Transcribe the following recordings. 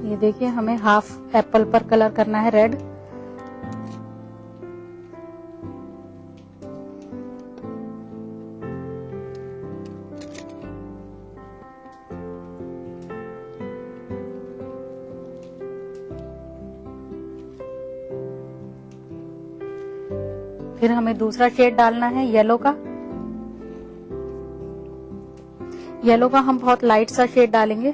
یہ دیکھیے ہمیں ہاف ایپل پر کلر کرنا ہے ریڈ. پھر ہمیں دوسرا شیڈ ڈالنا ہے یلو کا. یلو کا ہم بہت لائٹ سا شیڈ ڈالیں گے.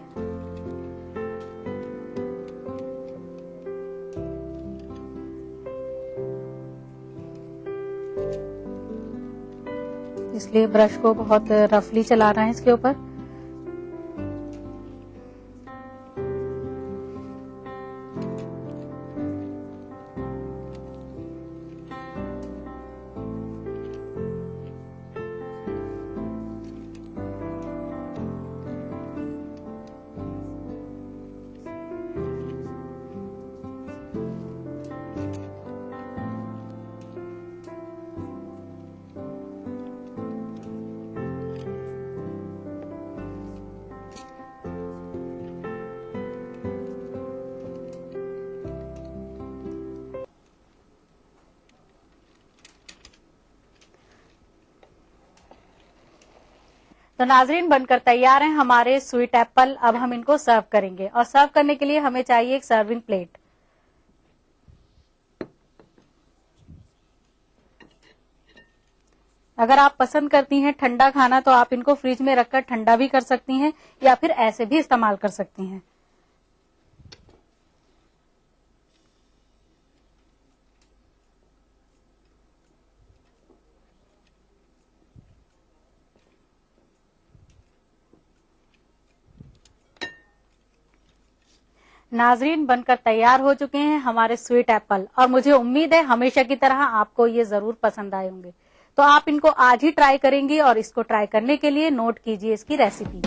اس لیے برش کو بہت رفلی چلانا ہے اس کے اوپر. تو ناظرین بن کر تیار ہیں ہمارے سویٹ ایپل. اب ہم ان کو سرو کریں گے اور سرو کرنے کے لیے ہمیں چاہیے ایک سرونگ پلیٹ. اگر آپ پسند کرتی ہیں ٹھنڈا کھانا تو آپ ان کو فریج میں رکھ کر ٹھنڈا بھی کر سکتی ہیں یا پھر ایسے بھی استعمال کر سکتی ہیں. ناظرین بن کر تیار ہو چکے ہیں ہمارے سویٹ ایپل اور مجھے امید ہے ہمیشہ کی طرح آپ کو یہ ضرور پسند آئے ہوں گے. تو آپ ان کو آج ہی ٹرائی کریں گی اور اس کو ٹرائی کرنے کے لیے نوٹ کیجئے اس کی ریسیپی.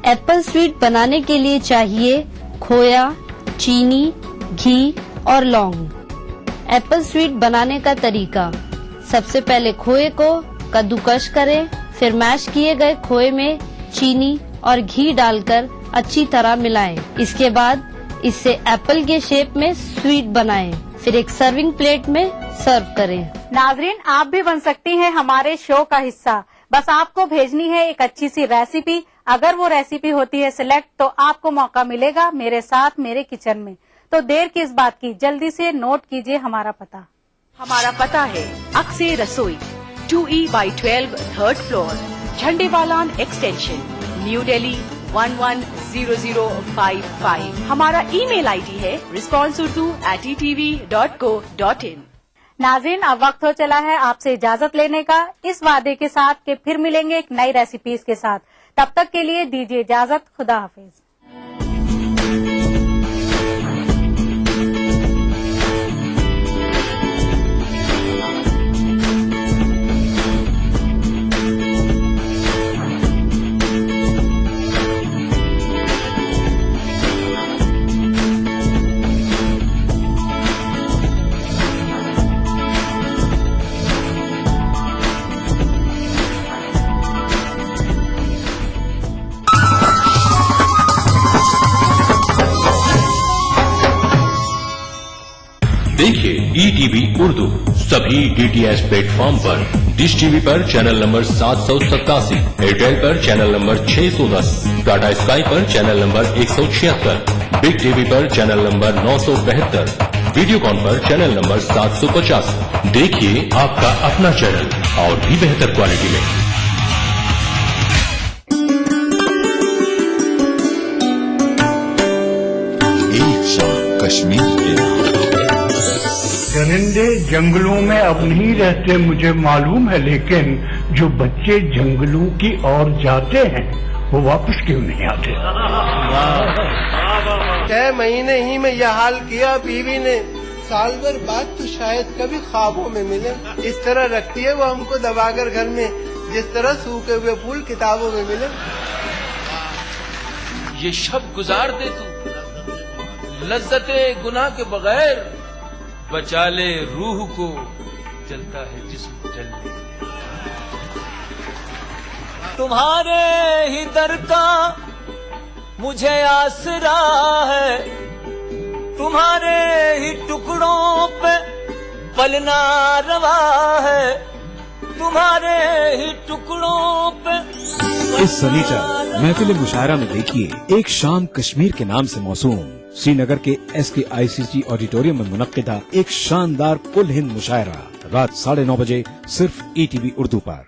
ایپل سویٹ بنانے کے لیے چاہیے کھویا، چینی، گھی اور لونگ. ایپل سویٹ بنانے کا طریقہ: سب سے پہلے کھوئے کو کدوکش کریں، پھر میش کیے گئے کھوئے میں چینی اور گھی ڈال کر اچھی طرح ملائیں. اس کے بعد اس سے ایپل کے شیپ میں سویٹ بنائیں، پھر ایک سرونگ پلیٹ میں سرو کریں. ناظرین آپ بھی بن سکتی ہیں ہمارے شو کا حصہ. بس آپ کو بھیجنی ہے ایک اچھی سی ریسیپی. اگر وہ ریسیپی ہوتی ہے سلیکٹ تو آپ کو موقع ملے گا میرے ساتھ میرے کچن میں. تو دیر کس بات کی، جلدی سے نوٹ کیجئے ہمارا پتہ. ہمارا پتہ ہے اکثر رسوئی 2E/12 3rd فلور، جھنڈے والان ایکسٹینشن، نیو دہلی 110055. ہمارا ای میل آئی ڈی ہے responseurdu@etv.co.in. ناظرین اب وقت ہو چلا ہے آپ سے اجازت لینے کا، اس وعدے کے ساتھ کہ پھر ملیں گے ایک نئی ریسیپیز کے ساتھ. تب تک کے لیے دیجیے اجازت. خدا حافظ. دیکھیے ETV اردو سبھی DTH پلیٹ فارم پر. ڈش ٹی وی پر چینل نمبر 787، ایئرٹیل پر چینل نمبر 610، ٹاٹا اسکائی پر channel number 176، big TV پر چینل نمبر 972، ویڈیو کان پر چینل نمبر 750. دیکھیے آپ کا اپنا چینل اور بھی بہتر کوالٹی میں. کشمیر کے درندے جنگلوں میں اب نہیں رہتے مجھے معلوم ہے، لیکن جو بچے جنگلوں کی اور جاتے ہیں وہ واپس کیوں نہیں آتے؟ 6 مہینے ہی میں یہ حال کیا بیوی نے، سال بھر بعد تو شاید کبھی خوابوں میں ملے. اس طرح رکھتی ہے وہ ہم کو دبا کر گھر میں، جس طرح سوکھے ہوئے پھول کتابوں میں ملے. یہ شب گزار دے تو لذت گناہ کے بغیر، بچا لے روح کو جلتا ہے جسم جلنے. تمہارے ہی در کا مجھے آسرا ہے، تمہارے ہی ٹکڑوں پہ پلنا روا ہے، تمہارے ہی ٹکڑوں پہ۔ اس سنیچر محفل مشاعرہ میں دیکھیے ایک شام کشمیر کے نام سے موسوم سری نگر کے SKICC آڈیٹوریم میں منعقدہ ایک شاندار کل ہند مشاعرہ رات 9:30 بجے صرف ETV اردو پر۔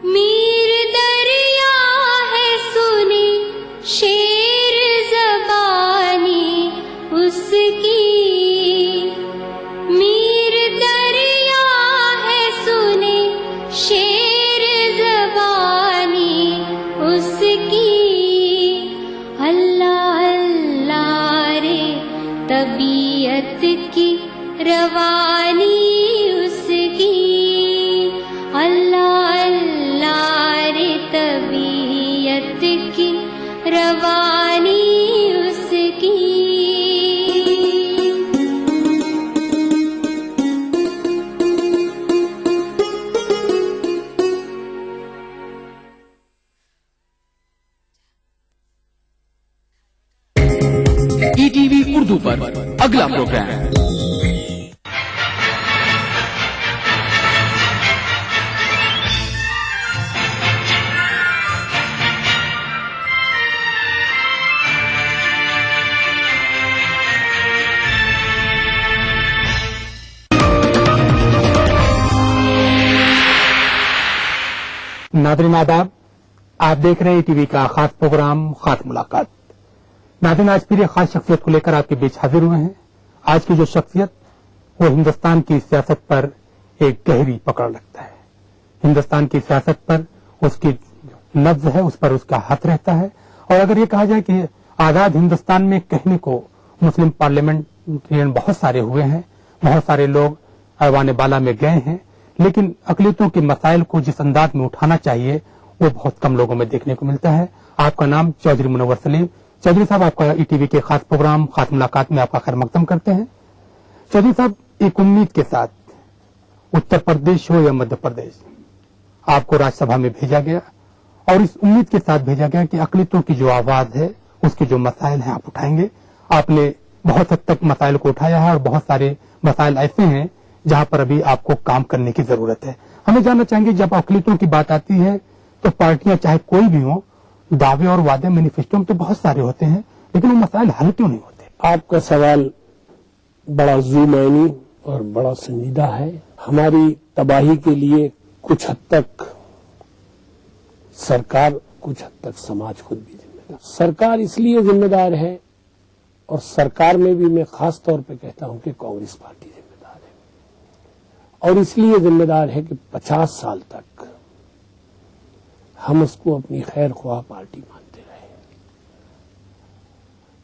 میر دریا ہے سنی شیر زبانی اس کی، میر دریا ہے سنی شیر زبانی اس کی، اللہ اللہ رے طبیعت کی روانی اس کی، اللہ اللہ رے طبیعت کی روانی اس کی۔ ETV اردو پر اگلا پروگرام ناظرین آداب، آپ دیکھ رہے ہیں ETV کا خاص پروگرام خاص ملاقات۔ ناظرین، آج پھر ایک خاص شخصیت کو لے کر آپ کے بیچ حاضر ہوئے ہیں۔ آج کی جو شخصیت وہ ہندوستان کی سیاست پر ایک گہری پکڑ رکھتا ہے، ہندوستان کی سیاست پر اس کی نبض ہے، اس پر اس کا ہاتھ رہتا ہے۔ اور اگر یہ کہا جائے کہ آزاد ہندوستان میں کہنے کو مسلم پارلیمنٹرین بہت سارے ہوئے ہیں، بہت سارے لوگ ایوان بالا میں گئے ہیں، لیکن اقلیتوں کے مسائل کو جس انداز میں اٹھانا چاہیے وہ بہت کم لوگوں میں دیکھنے کو ملتا ہے۔ آپ کا نام چودھری منور سلیم۔ چودھری صاحب، آپ کا ETV کے خاص پروگرام خاص ملاقات میں آپ کا خیر مقدم کرتے ہیں۔ چودھری صاحب، ایک امید کے ساتھ اتر پردیش ہو یا مدھیہ پردیش، آپ کو راجیہ سبھا میں بھیجا گیا اور اس امید کے ساتھ بھیجا گیا کہ اقلیتوں کی جو آواز ہے، اس کے جو مسائل ہیں آپ اٹھائیں گے۔ آپ نے بہت حد تک مسائل کو اٹھایا ہے اور بہت سارے مسائل ایسے ہیں جہاں پر ابھی آپ کو کام کرنے کی ضرورت ہے۔ ہمیں جاننا چاہیں گے، جب اقلیتوں کی بات آتی ہے تو پارٹیاں چاہے کوئی بھی ہوں، دعوے اور وعدے مینیفیسٹو میں تو بہت سارے ہوتے ہیں، لیکن وہ مسائل حل کیوں نہیں ہوتے؟ آپ کا سوال بڑا ذو معنی اور بڑا سنجیدہ ہے۔ ہماری تباہی کے لیے کچھ حد تک سرکار، کچھ حد تک سماج خود بھی ذمہ دار۔ سرکار اس لیے ذمہ دار ہے، اور سرکار میں بھی میں خاص طور پہ کہتا ہوں کہ کانگریس پارٹی ذمہ دار ہے، اور اس لیے ذمہ دار ہے کہ 50 سال تک ہم اس کو اپنی خیر خواہ پارٹی مانتے رہے۔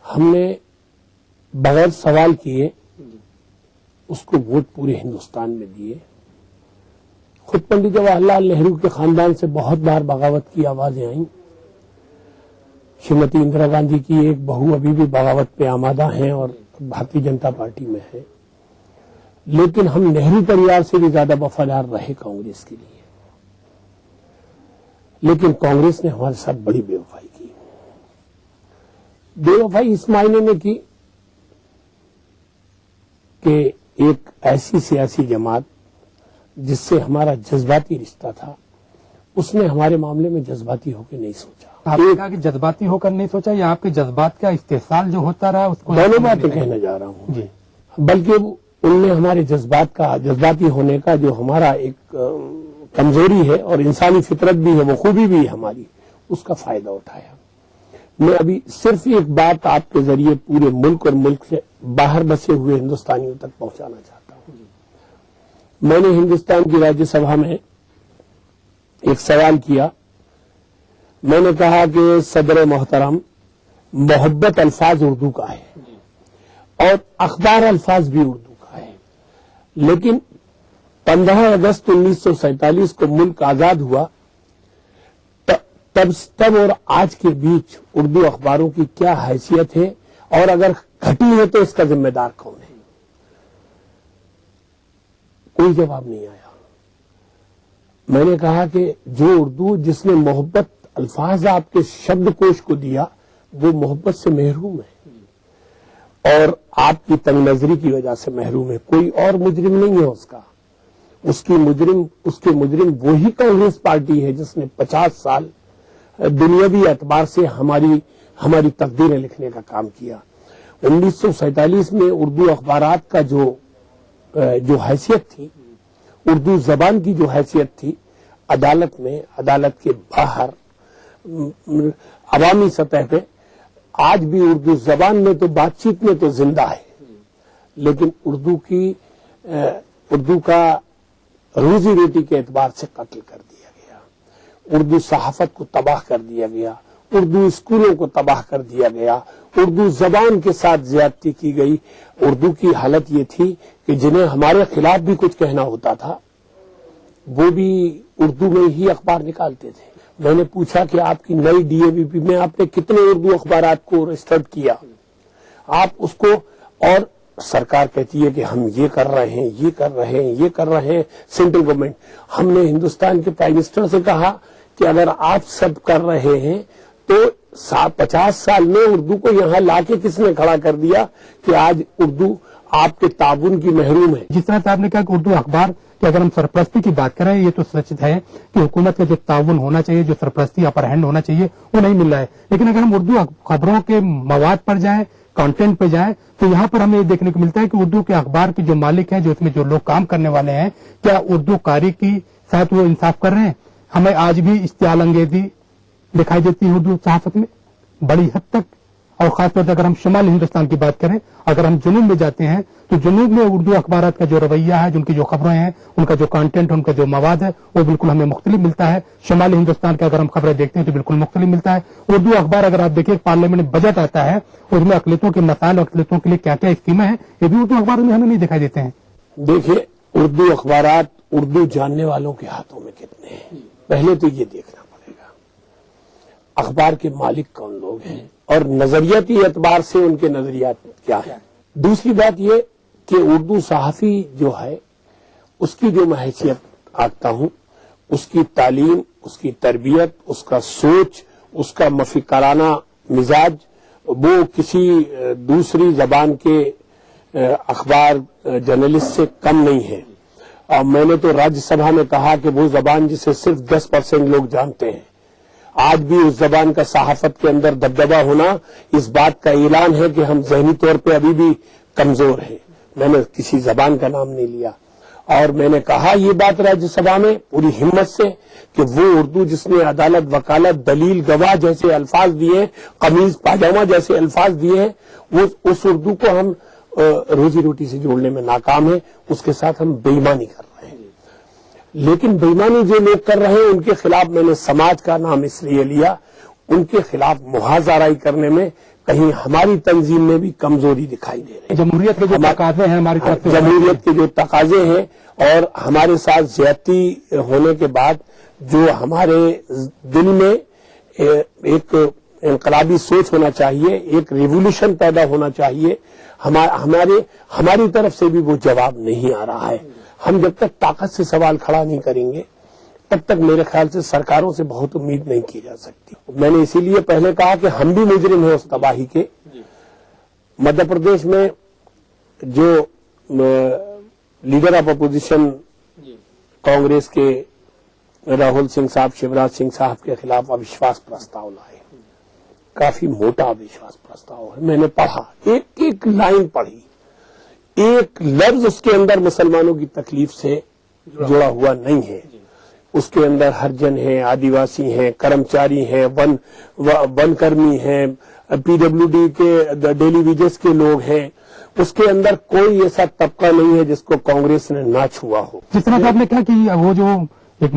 ہم نے بغیر سوال کیے اس کو ووٹ پورے ہندوستان میں دیے۔ خود پنڈت جواہر لال نہرو کے خاندان سے بہت بار بغاوت کی آوازیں آئیں۔ شریمتی اندرا گاندھی کی ایک بہو ابھی بھی بغاوت پہ آمادہ ہیں اور بھارتیہ جنتا پارٹی میں ہے، لیکن ہم نہرو پریوار سے بھی زیادہ وفادار رہے کانگریس کے لیے۔ لیکن کانگریس نے ہمارے ساتھ بڑی بے وفائی کی۔ بے وفائی اس معنی میں کی کہ ایک ایسی سیاسی جماعت جس سے ہمارا جذباتی رشتہ تھا، اس نے ہمارے معاملے میں جذباتی ہو کے نہیں سوچا۔ آپ نے کہا کہ جذباتی ہو کر نہیں سوچا، یا آپ کے جذبات کا استحصال جو ہوتا رہا اس کو؟ دونوں باتیں کہنا جا رہا ہوں جی، بلکہ ان نے ہمارے جذبات کا، جذباتی ہونے کا جو ہمارا ایک کمزوری ہے اور انسانی فطرت بھی ہے، وہ خوبی بھی ہے ہماری، اس کا فائدہ اٹھایا۔ میں ابھی صرف ایک بات آپ کے ذریعے پورے ملک اور ملک سے باہر بسے ہوئے ہندوستانیوں تک پہنچانا چاہتا ہوں۔ میں نے ہندوستان کی راجیہ سبھا میں ایک سوال کیا۔ میں نے کہا کہ صدر محترم، محبت الفاظ اردو کا ہے اور اخبار الفاظ بھی اردو کا ہے، لیکن 15 اگست 1947 کو ملک آزاد ہوا، تب اور آج کے بیچ اردو اخباروں کی کیا حیثیت ہے، اور اگر گھٹی ہے تو اس کا ذمہ دار کون ہے؟ کوئی جواب نہیں آیا۔ میں نے کہا کہ جو اردو جس نے محبت अल्फाज आपके शब्दकोश को दिया वो मोहब्बत से महरूम है और आपकी तंग नजरी की वजह से महरूम है। कोई और मुजरिम नहीं है उसका। उसके मुजरिम वही कांग्रेस पार्टी है जिसने 50 साल दुनियावी एतबार से हमारी तकदीरें लिखने का काम किया। 1947 में उर्दू अखबारात का जो हैसियत थी, उर्दू जबान की जो हैसियत थी, अदालत में, अदालत के बाहर, अवामी सतह पे, आज भी उर्दू जबान में तो बातचीत में तो जिंदा है, लेकिन उर्दू का रोजी रोटी के एतबार से कत्ल कर दिया गया। उर्दू सहाफत को तबाह कर दिया गया, उर्दू स्कूलों को तबाह कर दिया गया, उर्दू जबान के साथ ज्यादती की गई। उर्दू की हालत ये थी कि जिन्हें हमारे खिलाफ भी कुछ कहना होता था वो भी उर्दू में ही अखबार निकालते थे। मैंने पूछा कि आपकी नई डीएवीपी में आपने कितने उर्दू अखबारात को रजिस्टर्ड किया, आप उसको, और सरकार कहती है कि हम ये कर रहे हैं, ये कर रहे हैं, ये कर रहे हैं, सेंट्रल गवर्नमेंट। हमने हिंदुस्तान के प्राइम मिनिस्टर से कहा कि अगर आप सब कर रहे हैं तो 50 साल में उर्दू को यहाँ लाके किसने खड़ा कर दिया कि आज उर्दू आपके ताबुन की महरूम है। जिस तरह से आपने कहा कि उर्दू अखबार कि अगर हम सरपरस्ती की बात करें, ये तो सच है कि हुकूमत का जो ताउन होना चाहिए, जो सरपरस्ती अपर हैंड होना चाहिए, वो नहीं मिल रहा है। लेकिन अगर हम उर्दू खबरों के मवाद पर जाएं, कंटेंट पे जाएं, तो यहाँ पर हमें देखने को मिलता है कि उर्दू के अखबार के जो मालिक हैं, जो इसमें जो लोग काम करने वाले हैं, क्या उर्दू कारी की साथ वो इंसाफ कर रहे हैं? हमें आज भी इश्तियाल अंगेजी दिखाई देती है उर्दू सहाफत में बड़ी हद तक, और खासतौर से अगर हम शुमाली हिंदुस्तान की बात करें, अगर हम जुनूब में जाते हैं तो जुनूब में उर्दू अखबारात का जो रवैया है, जिनकी जो खबरें हैं, उनका जो कंटेंट, उनका जो मवाद है, वो बिल्कुल हमें मुख्तलिफ मिलता है। शुमाली हिंदुस्तान के अगर हम खबरें देखते हैं तो बिल्कुल मुख्तलिफ मिलता है। उर्दू अखबार अगर आप देखिए, पार्लियामेंट में बजट आता है, उसमें अकलियतों के मसाइल और अकलियतों के लिए क्या क्या स्कीमें हैं, ये भी उर्दू अखबारों में हमें नहीं दिखाई देते हैं। देखिए, उर्दू अखबारात उर्दू जानने वालों के हाथों में कितने हैं, पहले तो ये देखना पड़ेगा अखबार के मालिक कौन लोग हैं और नजरियाती एतबार से उनके नजरियात क्या है। दूसरी बात ये कि उर्दू सहाफी जो है, उसकी जो मैं हैसियत आंकता हूं, उसकी तालीम, उसकी तरबियत, उसका सोच, उसका मफिकराना मिजाज, वो किसी दूसरी जबान के अखबार जर्नलिस्ट से कम नहीं है। और मैंने तो राज्यसभा में कहा कि वो जबान जिसे सिर्फ 10% लोग जानते हैं, आज भी उस जबान का सहाफत के अंदर दबदबा होना इस बात का ऐलान है कि हम ज़हनी तौर पे अभी भी कमजोर हैं। मैंने किसी जबान का नाम नहीं लिया और मैंने कहा ये बात राज्यसभा में पूरी हिम्मत से कि वो उर्दू जिसने अदालत, वकालत, दलील, गवाह जैसे अल्फाज दिए, कमीज पाजामा जैसे अल्फाज दिए हैं, वो उस उर्दू को हम रोजी रोटी से जोड़ने में नाकाम है, उसके साथ हम बेईमानी कर रहे हैं। लेकिन बेईमानी जो लोग कर रहे हैं उनके खिलाफ मैंने समाज का नाम इसलिए लिया, उनके खिलाफ मुहाज़राई करने में कहीं हमारी तंजीम में भी कमजोरी दिखाई दे रही है। जमहूरियत के जो तकाजे हैं हमारी तरफ से, जमहूरियत के जो तकाजे हैं और हमारे साथ ज्यादती होने के बाद जो हमारे दिल में एक इनकलाबी सोच होना चाहिए, एक रिवोल्यूशन पैदा होना चाहिए, हमारी तरफ से भी वो जवाब नहीं आ रहा है। हम जब तक ताकत से सवाल खड़ा नहीं करेंगे तब तक मेरे ख्याल से सरकारों से बहुत उम्मीद नहीं की जा सकती। मैंने इसीलिए पहले कहा कि हम भी मुजरिम हैं उस तबाही के। मध्य प्रदेश में जो लीडर ऑफ अपोजिशन कांग्रेस के राहुल सिंह साहब, शिवराज सिंह साहब के खिलाफ अविश्वास प्रस्ताव लाए, काफी मोटा अविश्वास प्रस्ताव है। मैंने पढ़ा, एक एक लाइन पढ़ी, एक लफ्ज उसके अंदर मुसलमानों की तकलीफ से जुड़ा हुआ नहीं है। उसके अंदर हरिजन है, आदिवासी हैं, कर्मचारी हैं, वनकर्मी हैं, पीडब्ल्यूडी के डेली वेजेस के लोग हैं। उसके अंदर कोई ऐसा तबका नहीं है जिसको कांग्रेस ने ना छुआ हो। जिस तरह से आपने कहा कि वो जो एक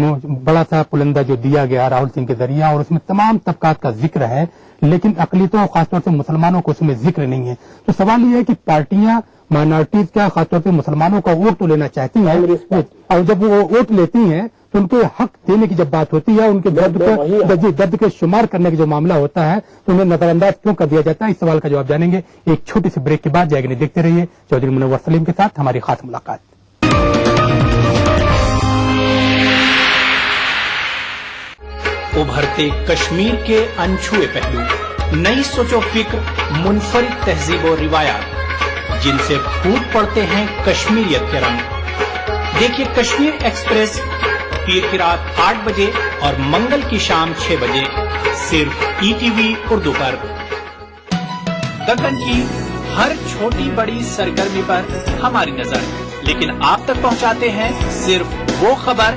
बड़ा सा पुलंदा जो दिया गया राहुल सिंह के जरिए, और उसमें तमाम तबकात का जिक्र है, लेकिन अकलियतों और खासतौर से मुसलमानों को उसमें जिक्र नहीं है। तो सवाल ये है कि पार्टियां माइनॉरिटीज का, खासतौर से मुसलमानों का वोट तो लेना चाहती हैं, और जब वो वोट लेती हैं तो उनके हक देने की जब बात होती है, उनके दर्द के शुमार करने का जो मामला होता है, तो उन्हें नजरअंदाज क्यों कर दिया जाता है? इस सवाल का जवाब जानेंगे एक छोटी सी ब्रेक के बाद। जाएगी, देखते रहिए चौधरी मुनव्वर सलीम के साथ हमारी खास मुलाकात। उभरते कश्मीर के अनछुए पहलू, नई सोचो फिक्र, मुनफरिद तहजीब और रिवायात जिनसे फूट पड़ते हैं कश्मीरियत के रंग। देखिए कश्मीर एक्सप्रेस पीर की रात 8 बजे और मंगल की शाम 6 बजे सिर्फ ETV उर्दू पर। दक्कन की हर छोटी बड़ी सरगर्मी पर हमारी नजर, लेकिन आप तक पहुंचाते हैं सिर्फ वो खबर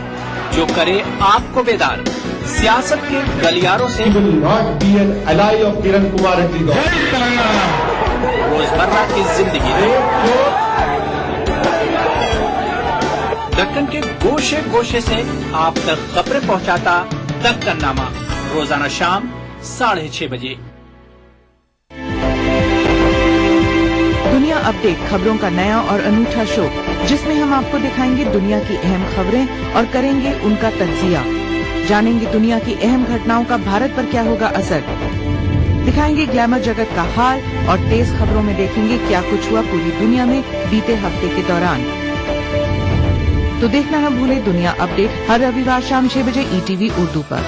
जो करे आपको बेदार। सियासत के गलियारों से रोजमर्रा की जिंदगी दक्कन के गोशे गोशे से आप तक खबरें पहुंचाता दक्कननामा, रोजाना शाम 6:30 बजे। दुनिया अपडेट खबरों का नया और अनूठा शो, जिसमें हम आपको दिखाएंगे दुनिया की अहम खबरें और करेंगे उनका तज्जिया। जानेंगे दुनिया की अहम घटनाओं का भारत पर क्या होगा असर, दिखाएंगे ग्लैमर जगत का हाल और तेज खबरों में देखेंगे क्या कुछ हुआ पूरी दुनिया में बीते हफ्ते के दौरान। तो देखना न भूले दुनिया अपडेट हर रविवार शाम 6 बजे ETV उर्दू पर।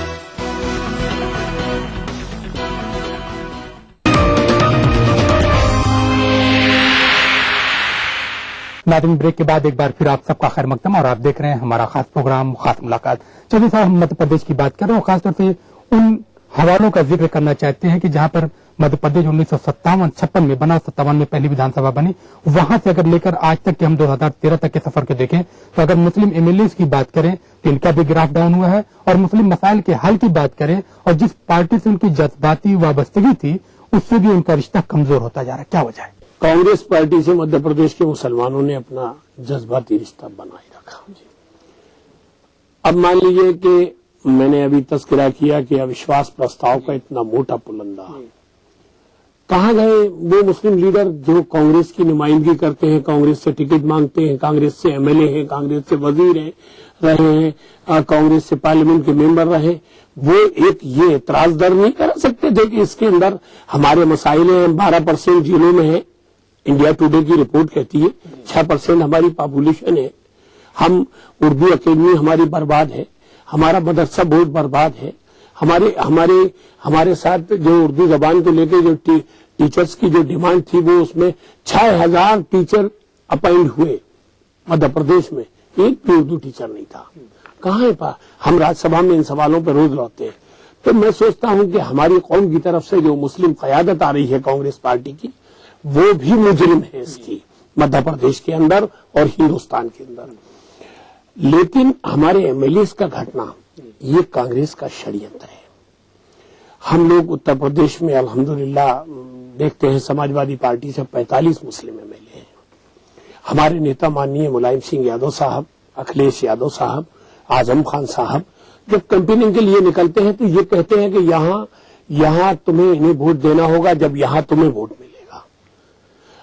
नाज़रीन, ब्रेक के बाद एक बार फिर आप सबका खैर मकदम और आप देख रहे हैं हमारा खास प्रोग्राम खास मुलाकात। चलिए साहब, हम मध्य प्रदेश की बात कर रहे हैं और खासतौर से उन हवालों का जिक्र करना चाहते हैं कि जहां पर मध्य प्रदेश 1957-56 में बना, 57 में पहली विधानसभा बनी, वहां से अगर लेकर आज तक के हम 2013 तक के सफर के देखें तो अगर मुस्लिम MLAs की बात करें तो इनका भी ग्राफ डाउन हुआ है, और मुस्लिम मसाइल के हल की बात करें और जिस पार्टी से उनकी जज्बाती वाबस्तगी थी उससे भी उनका रिश्ता कमजोर होता जा रहा है। क्या वजह है? कांग्रेस पार्टी से मध्य प्रदेश के मुसलमानों ने अपना जज्बाती रिश्ता बनाए रखा। अब मान लीजिए कि मैंने अभी तस्करा किया कि अविश्वास प्रस्ताव का इतना मोटा पुलंदा, कहाँ गए वो मुस्लिम लीडर जो कांग्रेस की नुमाइंदगी करते हैं, कांग्रेस से टिकट मांगते हैं, कांग्रेस से MLA हैं, कांग्रेस से वजीर हैं, रहे हैं, कांग्रेस से पार्लियामेंट के मेंबर रहे, वो एक ये एतराज दर्ज नहीं कर सकते थे कि इसके अंदर हमारे मसाइल हैं। 12% जिलों में है, इंडिया टुडे की रिपोर्ट कहती है 6% हमारी पॉपुलेशन है, हम उर्दू अकेडमी हमारी बर्बाद है, हमारा मदरसा बोर्ड बर्बाद है, हमारे साथ जो उर्दू जबान को लेकर जो टीचर्स की जो डिमांड थी वो उसमें 6000 टीचर अपॉइंट हुए मध्य प्रदेश में, एक भी उर्दू टीचर नहीं था। कहाँ है? हम राज्यसभा में इन सवालों पर रोज लौटते हैं। तो मैं सोचता हूं कि हमारी कौम की तरफ से जो मुस्लिम क़यादत आ रही है कांग्रेस पार्टी की, वो भी मुजरिम है इसकी, मध्य प्रदेश के अंदर और हिंदुस्तान के अंदर। लेकिन हमारे MLAs का घटना ये कांग्रेस का षड्यंत्र है। हम लोग उत्तर प्रदेश में अल्हम्दुलिल्लाह देखते हैं समाजवादी पार्टी से 45 मुस्लिम MLA हैं। हमारे नेता माननीय मुलायम सिंह यादव साहब, अखिलेश यादव साहब, आजम खान साहब जब कैंपेनिंग के लिए निकलते हैं तो ये कहते हैं कि यहाँ तुम्हें इन्हें वोट देना होगा जब यहाँ तुम्हें वोट मिलेगा।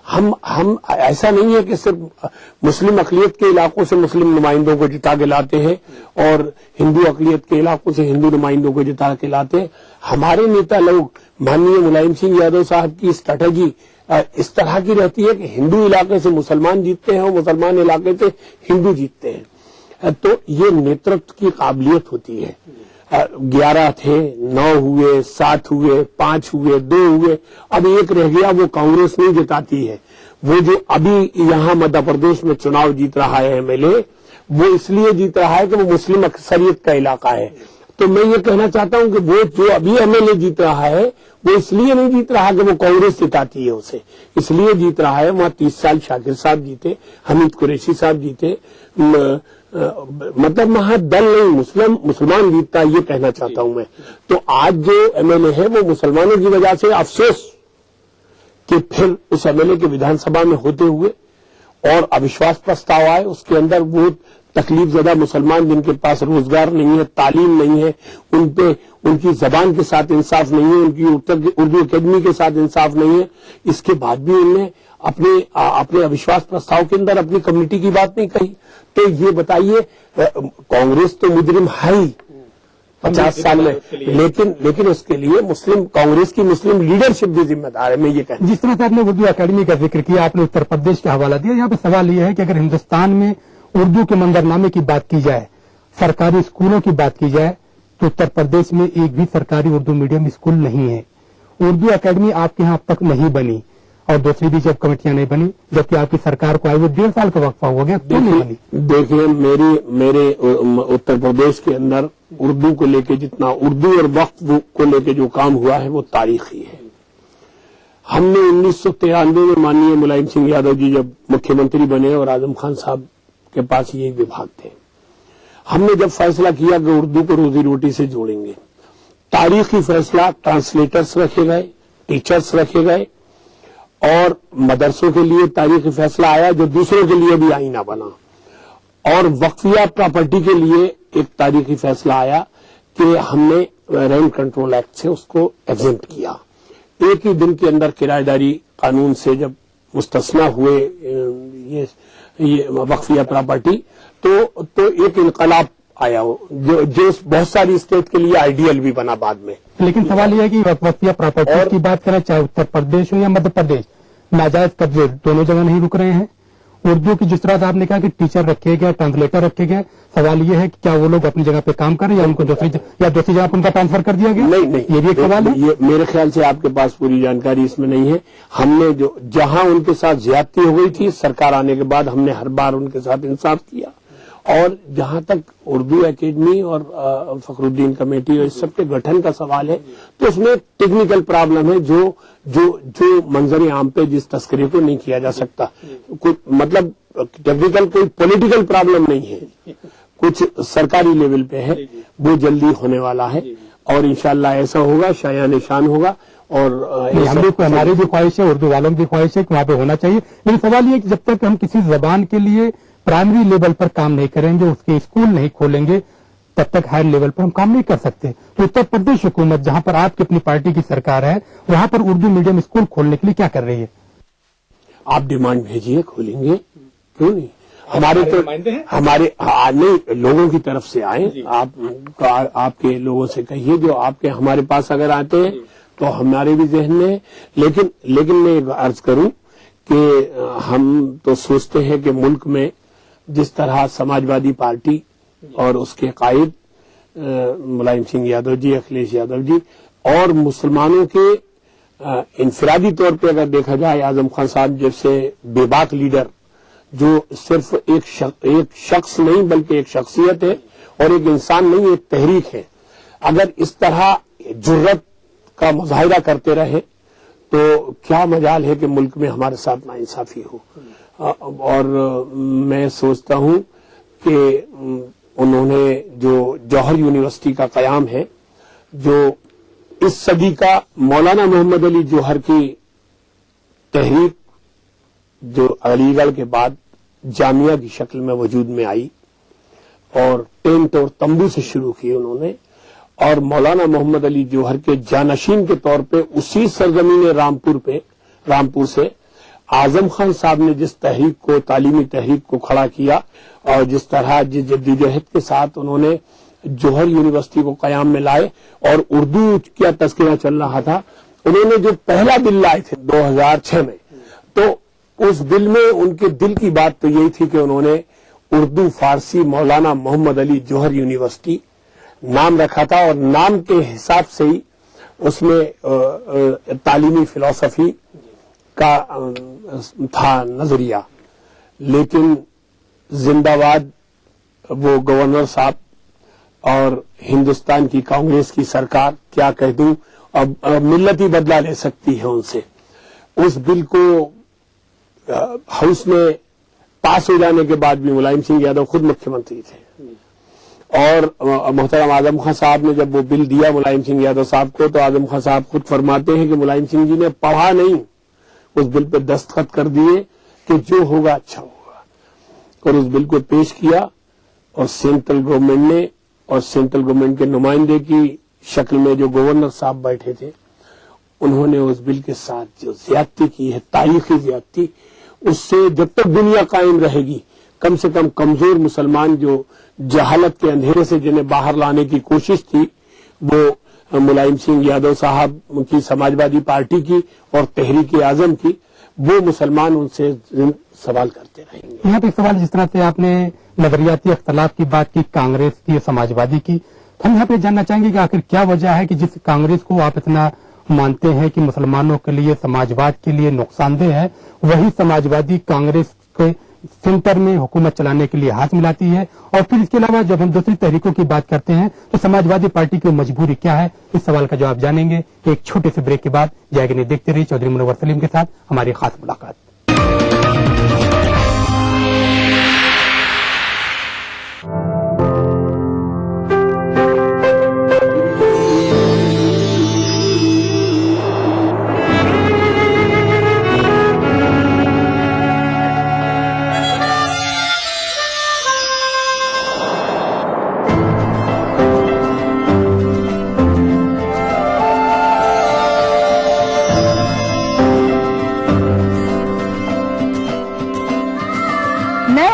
हम ऐसा नहीं है कि सिर्फ मुस्लिम अक़लियत के इलाकों से मुस्लिम नुमाइंदों को जिता के लाते हैं और हिंदू अक़लियत के इलाकों से हिंदू नुमाइंदों को जिता के लाते हैं। हमारे नेता लोग माननीय मुलायम सिंह यादव साहब की स्ट्रैटेजी इस तरह की रहती है कि हिंदू इलाके से मुसलमान जीतते हैं और मुसलमान इलाके से हिंदू जीतते हैं। तो ये नेतृत्व की काबिलियत होती है। 11 थे, 9 हुए, 7 हुए, 5 हुए, 2 हुए, अब एक रह गया, वो कांग्रेस नहीं जिताती है। वो जो अभी यहाँ मध्य प्रदेश में चुनाव जीत रहा है MLA, वो इसलिए जीत रहा है कि वो मुस्लिम अक्सरियत का इलाका है। तो मैं ये कहना चाहता हूँ कि वो जो अभी MLA जीत रहा है वो इसलिए नहीं जीत रहा कि वो कांग्रेस जिताती है उसे, इसलिए जीत रहा है वहाँ 30 साल शाकिर साहब जीते, हमीद कुरैशी साहब जीते, मतलब वहां दल नहीं मुसलमान जीतता, ये कहना चाहता हूं मैं। तो आज जो MLA है वो मुसलमानों की वजह से अफसोस कि फिर उस MLA के विधानसभा में होते हुए और अविश्वास प्रस्ताव आए, उसके अंदर वो तकलीफ ज़्यादा मुसलमान जिनके पास रोजगार नहीं है, तालीम नहीं है, उनकी जबान के साथ इंसाफ नहीं है, उनकी उर्दू अकेडमी के साथ इंसाफ नहीं है, इसके बाद भी उनने अपने अविश्वास प्रस्ताव के अंदर अपनी कम्युनिटी की बात नहीं कही। तो ये बताइए, कांग्रेस तो मुजरिम है ही 50 साल में, लेकिन उसके लिए कांग्रेस की मुस्लिम लीडरशिप भी जिम्मेदार है। मैं ये कहूँ, जिस तरह से आपने उर्दू अकेडमी का जिक्र किया, आपने उत्तर प्रदेश का हवाला दिया, यहाँ पे सवाल यह है कि अगर हिंदुस्तान में उर्दू के मंजरनामे की बात की जाए, सरकारी स्कूलों की बात की जाए, तो उत्तर प्रदेश में एक भी सरकारी उर्दू मीडियम स्कूल नहीं है। उर्दू एकेडमी आपके यहाँ अब तक नहीं बनी, और दूसरी भी जब कमेटियां नहीं बनी, जबकि आपकी सरकार को आए वो 1.5 साल का वक्फा हो गया, क्यों नहीं बनी? देखिए, मेरे उत्तर प्रदेश के अंदर उर्दू को लेके जितना, उर्दू और वक्फ को लेके जो काम हुआ है वो तारीखी है। हमने 1993 में माननीय मुलायम सिंह यादव जी जब मुख्यमंत्री बने और आजम खान साहब के पास ये विभाग थे, हमने जब फैसला किया कि उर्दू को रोजी रोटी से जोड़ेंगे, तारीखी फैसला, ट्रांसलेटर्स रखे गए, टीचर्स रखे गए, और मदरसों के लिए तारीखी फैसला आया जो दूसरों के लिए भी आईना बना, और वक्फिया प्रॉपर्टी के लिए एक तारीखी फैसला आया कि हमने रेंट कंट्रोल एक्ट से उसको एग्जेम्प्ट किया। एक ही दिन के अंदर किराएदारी कानून से जब मुस्तस्ना हुए ये वक्फिया प्रॉपर्टी, तो एक इनकलाब आया जो बहुत सारी स्टेट के लिए आइडियल भी बना बाद में। लेकिन सवाल यह है कि वक्फिया प्रॉपर्टी की बात करें, चाहे उत्तर प्रदेश हो या मध्य प्रदेश, नाजायज कब्जे दोनों जगह नहीं रुक रहे हैं। उर्दू की जिस तरह से आपने कहा कि टीचर रखे गए, ट्रांसलेटर रखे गए, सवाल ये है कि क्या वो लोग अपनी जगह पे काम कर रहे हैं या उनको दूसरी जगह पर उनका ट्रांसफर कर दिया गया? नहीं, ये भी एक सवाल है। ये मेरे ख्याल से आपके पास पूरी जानकारी इसमें नहीं है। हमने जो जहां उनके साथ ज्यादती हो गई थी, सरकार आने के बाद हमने हर बार उनके साथ इंसाफ किया। और जहां तक उर्दू एकेडमी और फखरुद्दीन कमेटी और इस सब के गठन का सवाल है, तो उसमें टेक्निकल प्रॉब्लम है जो मंजर आम पे जिस तस्करी को नहीं किया जा सकता। कुछ मतलब टेक्निकल, कोई पॉलिटिकल प्रॉब्लम नहीं है, कुछ सरकारी लेवल पे है, वो जल्दी होने वाला है और इंशाल्लाह ऐसा होगा, शाया निशान होगा। और हमारी भी ख्वाहिश है, उर्दू वालों की भी ख्वाहिश है कि वहां पे होना चाहिए। लेकिन सवाल ये है कि जब तक हम किसी जबान के लिए प्राइमरी लेवल पर काम नहीं करेंगे, उसके स्कूल नहीं खोलेंगे, तब तक हायर लेवल पर हम काम नहीं कर सकते। तो उत्तर प्रदेश हुकूमत, जहां पर आपकी अपनी पार्टी की सरकार है, वहां पर उर्दू मीडियम स्कूल खोलने के लिए क्या कर रही है? आप डिमांड भेजिए, खोलेंगे, क्यों नहीं। हमारे तो नहीं, लोगों की तरफ से आए, आपके लोगों से कहिए, जो आपके हमारे पास अगर आते हैं तो हमारे भी जहन में है। लेकिन मैं एक अर्ज करूं कि हम तो सोचते हैं कि मुल्क में जिस तरह समाजवादी पार्टी और उसके कायद मुलायम सिंह यादव जी, अखिलेश यादव जी और मुसलमानों के इंफरादी तौर पे अगर देखा जाए, आजम खान साहब जैसे बेबाक लीडर, जो सिर्फ एक शख्स नहीं बल्कि एक शख्सियत है और एक इंसान नहीं, एक तहरीक है, अगर इस तरह जुर्रत का मुजाहिरा करते रहे तो क्या मजाल है कि मुल्क में हमारे साथ नाइंसाफी हो। और मैं सोचता हूं कि उन्होंने जो जौहर यूनिवर्सिटी का कयाम है, जो इस सदी का मौलाना मोहम्मद अली जौहर की तहरीक, जो अलीगढ़ के बाद जामिया की शक्ल में वजूद में आई और टेंट और तंबू से शुरू की उन्होंने, और मौलाना मोहम्मद अली जौहर के जानशीन के तौर पे उसी सरजमीन रामपुर से आजम खान साहब ने जिस तहरीक को, तालीमी तहरीक को खड़ा किया और जिस तरह जिस जद्दोजहद के साथ उन्होंने जौहर यूनिवर्सिटी को कयाम में लाए और उर्दू का तस्करा चल रहा था, उन्होंने जो पहला बिल लाए थे 2006 में, तो उस बिल में उनके दिल की बात तो यही थी कि उन्होंने उर्दू फारसी मौलाना मोहम्मद अली जौहर यूनिवर्सिटी नाम रखा था और नाम के हिसाब से ही उसमें तालीमी फिलॉसफी का था नजरिया। लेकिन जिंदाबाद वो गवर्नर साहब और हिंदुस्तान की कांग्रेस की सरकार, क्या कह दूं, अब मिल्लत ही बदला ले सकती है उनसे। उस बिल को हाउस में पास हो जाने के बाद भी मुलायम सिंह यादव खुद मुख्यमंत्री थे और मोहतरम आजम खान साहब ने जब वो बिल दिया मुलायम सिंह यादव साहब को, तो आजम खान साहब खुद फरमाते हैं कि मुलायम सिंह जी ने पढ़ा नहीं, उस बिल पे दस्तखत कर दिए कि जो होगा अच्छा होगा, और उस बिल को पेश किया और सेंट्रल गवर्नमेंट ने और सेंट्रल गवर्नमेंट के नुमाइंदे की शक्ल में जो गवर्नर साहब बैठे थे, उन्होंने उस बिल के साथ जो ज्यादती की है, तारीखी ज्यादती, उससे जब तक दुनिया कायम रहेगी, कम से कम कमजोर मुसलमान जो जहालत के अंधेरे से जिन्हें बाहर लाने की कोशिश थी, वो मुलायम सिंह यादव साहब की समाजवादी पार्टी की और तहरीक आजम की, वो मुसलमान उनसे सवाल करते रहेंगे। यहाँ पे सवाल, जिस तरह से आपने नजरियाती अख्तलाफ की बात की, कांग्रेस की, समाजवादी की, हम यहाँ पे जानना चाहेंगे कि आखिर क्या वजह है कि जिस कांग्रेस को आप इतना मानते हैं कि मुसलमानों के लिए, समाजवाद के लिए नुकसानदेह है, वही समाजवादी कांग्रेस के सेंटर में हुकूमत चलाने के लिए हाथ मिलाती है। और फिर इसके अलावा जब हम दूसरी तहरीकों की बात करते हैं तो समाजवादी पार्टी की मजबूरी क्या है, इस सवाल का जवाब जानेंगे एक छोटे से ब्रेक के बाद। जाएगी देखते रहिए चौधरी मुनव्वर सलीम के साथ हमारी खास मुलाकात।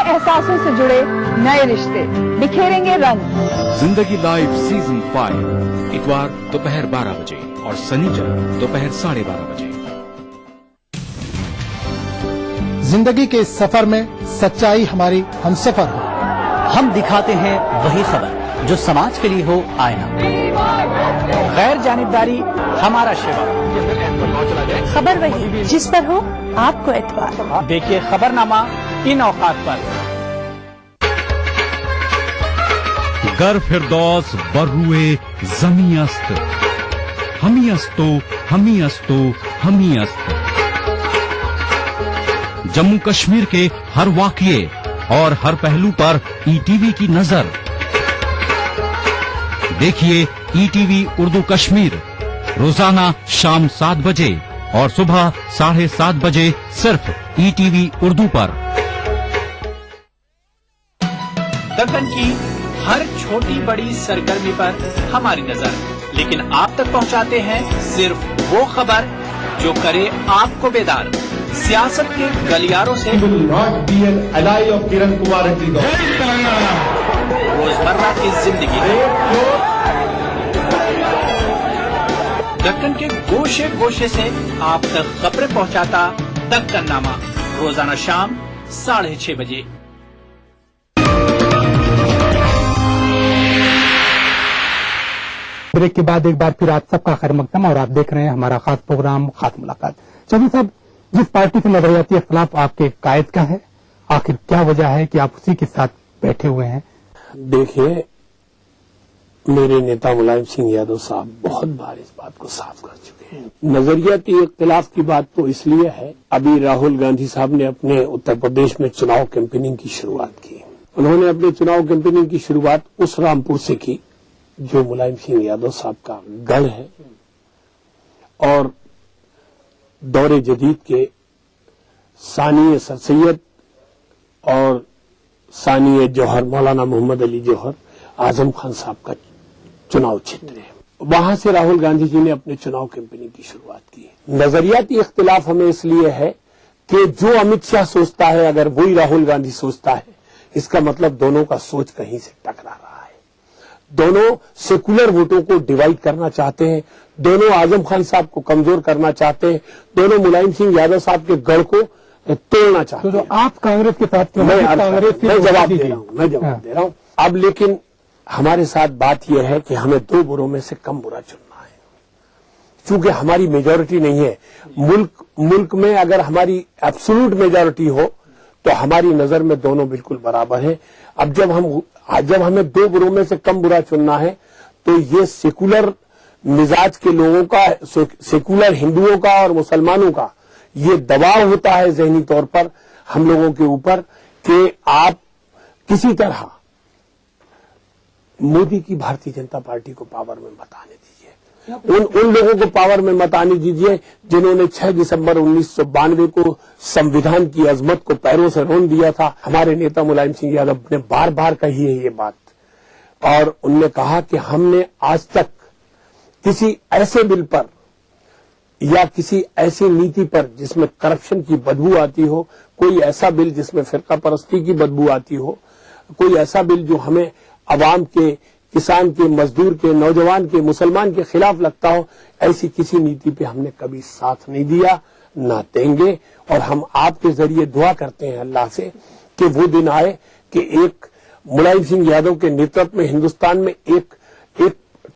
एहसासों से जुड़े नए रिश्ते बिखेरेंगे रंग। जिंदगी लाइव सीजन 5 इतवार दोपहर 12 बजे और शनिवार दोपहर 12:30 बजे। जिंदगी के इस सफर में सच्चाई हमारी हमसफर हो। हम दिखाते हैं वही खबर जो समाज के लिए हो आईना। गैर जानिबदारी हमारा शिवा। खबर वही जिस पर हो आपको एतबार। देखिए खबरनामा इन औकात पर। गर फिरदौस बर्रुए जमी अस्त, हमी अस्तो हमी अस्तो हमी अस्त। जम्मू कश्मीर के हर वाकये और हर पहलू पर ईटीवी की नजर। देखिए ईटीवी उर्दू कश्मीर रोजाना शाम 7 बजे और सुबह 7:30 बजे सिर्फ ईटीवी उर्दू पर। दक्कन की हर छोटी बड़ी सरगर्मी पर हमारी नजर, लेकिन आप तक पहुंचाते हैं सिर्फ वो खबर जो करे आपको बेदार। सियासत के गलियारों से रोजमर्रा की जिंदगी, दक्कन के गोशे गोशे से आप तक खबरें पहुंचाता दक्कननामा, रोजाना शाम 6:30 बजे। ब्रेक के बाद एक बार फिर आप सबका खैर मकदम और आप देख रहे हैं हमारा खास प्रोग्राम खास मुलाकात। चौधरी साहब, जिस पार्टी से नजरियाती इख्तिलाफ आपके कायद का है, आखिर क्या वजह है कि आप उसी के साथ बैठे हुए हैं? देखिए, मेरे नेता मुलायम सिंह यादव साहब बहुत बार इस बात को साफ कर चुके हैं। नजरियाती इख्तिलाफ की बात तो इसलिए है, अभी राहुल गांधी साहब ने अपने उत्तर प्रदेश में चुनाव कैंपेनिंग की शुरुआत की। उन्होंने अपने चुनाव कैंपेनिंग की शुरुआत उस रामपुर से की जो मुलायम सिंह यादव साहब का गढ़ है, और दौरे जदीद के सानिए सर सैयद और सानिए जौहर मौलाना मोहम्मद अली जौहर आजम खान साहब का चुनाव क्षेत्र है। वहां से राहुल गांधी जी ने अपने चुनाव कैंपेनिंग की शुरुआत की। नजरियाती इख्तिलाफ हमें इसलिए है कि जो अमित शाह सोचता है अगर वही राहुल गांधी सोचता है, इसका मतलब दोनों का सोच कहीं से टकरा रहा है। दोनों सेकुलर वोटों को डिवाइड करना चाहते हैं, दोनों आजम खान साहब को कमजोर करना चाहते हैं, दोनों मुलायम सिंह यादव साहब के गढ़ को तोड़ना चाहते हैं। तो आप कांग्रेस के साथ क्यों? मैं जवाब दे रहा हूं। अब लेकिन हमारे साथ बात यह है कि हमें 2 बुरों में से कम बुरा चुनना है, क्योंकि हमारी मेजॉरिटी नहीं है। मुल्क में अगर हमारी एब्सोल्यूट मेजॉरिटी हो तो हमारी नजर में दोनों बिल्कुल बराबर हैं। अब जब हमें 2 बुरों में से कम बुरा चुनना है तो ये सेकुलर मिजाज के लोगों का, सेकुलर हिंदुओं का और मुसलमानों का ये दबाव होता है जहनी तौर पर हम लोगों के ऊपर कि आप किसी तरह मोदी की भारतीय जनता पार्टी को पावर में मत आने दीजिए। उन लोगों को पावर में मत आने दीजिए जिन्होंने 6 दिसंबर 1992 को संविधान की अजमत को पैरों से रौंद दिया था। हमारे नेता मुलायम सिंह यादव ने बार बार कही है ये बात, और उनने कहा कि हमने आज तक किसी ऐसे बिल पर या किसी ऐसी नीति पर जिसमें करप्शन की बदबू आती हो, कोई ऐसा बिल जिसमें फिरका परस्ती की बदबू आती हो, कोई ऐसा बिल जो हमें अवाम के, किसान के, मजदूर के, नौजवान के, मुसलमान के खिलाफ लगता हो, ऐसी किसी नीति पे हमने कभी साथ नहीं दिया, ना देंगे। और हम आपके जरिए दुआ करते हैं अल्लाह से कि वो दिन आए कि एक मुलायम सिंह यादव के नेतृत्व में हिंदुस्तान में एक